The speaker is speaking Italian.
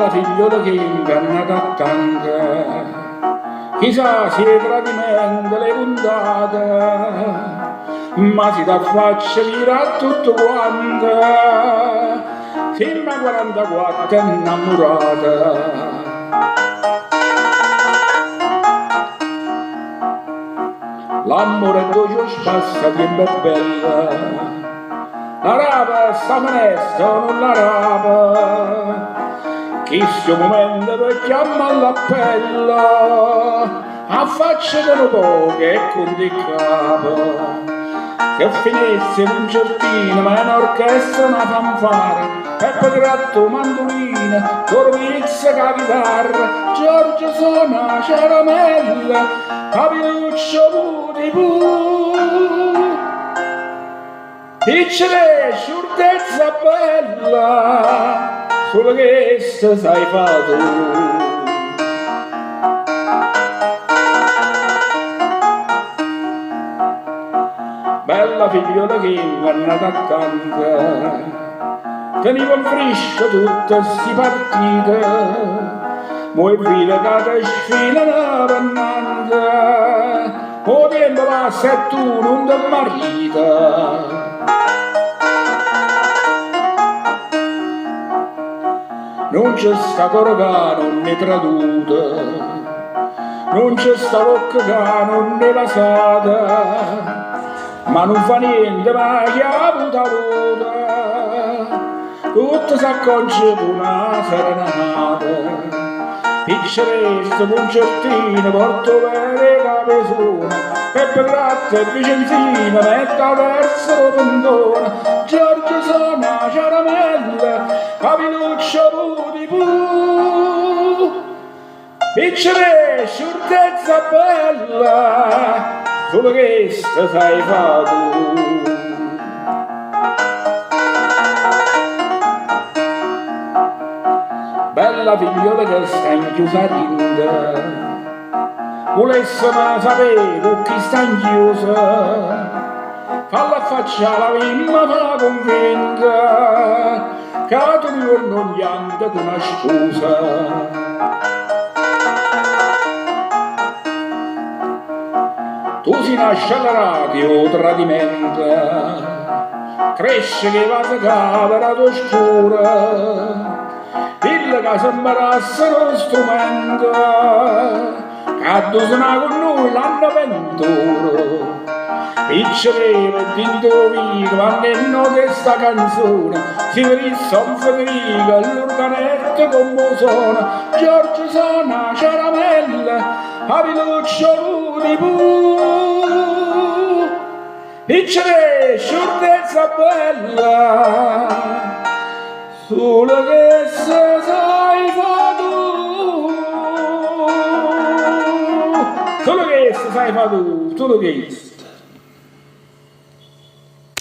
bella figliola che ingannata tante, chissà se è tradimento le puntate, ma si da faccia vira tutto quanto, sembra 44 innamorata. L'amore doce spassa tempo è bella, la rapa sta finestra non la rapa, questo momento per chiamare l'appello, a faccia di poche e con di capo, che finisse un concertino ma è un'orchestra una fanfara, Peppe Gratto mandolina, Corvizza che chitarra, Giorgio suona caramella, Papiluccio putipu, piccole sciurtezza bella, solo che sai fa tu. Bella figliola che ingannata tante, teniva in frisco tutte sti partite, mo' è vita che te sfilano pennante, o tempo passa e tu non ti marita. Non c'è sta corga, non ne traduta, non c'è sta bocca che non ne lasata, ma non fa niente, ma chi ha avuto avuto, tutto s'acconcia con una serenata. Picceresta, concertina, porto vere capesona, Peppe Gratto e Vicenzina, metta verso l'opendona, Giorgio suona caramella, Papiluccio putipu, piccere sciurtezza bella, solo che sai fa tu. Bella figliola che sta in chiusa rinda, volesse ma sapere con chi sta in chiusa, falla affacciare la vimma fa convinta, che tu non gli anda con una scusa. Tu si nasce alla radio tradimento, cresce che va a camera d'oscura, dille che si imbarazza lo strumento, che tu suona con noi l'anno venturo. Piccere d'indovinare quando è nota sta canzone, si verissa un Federico all'organetto come suona, Giorgio suona caramella, Papiluccio putipu, piccere sciurtezza bella, solo che se sai fa tu, solo che se sai fa tu, solo che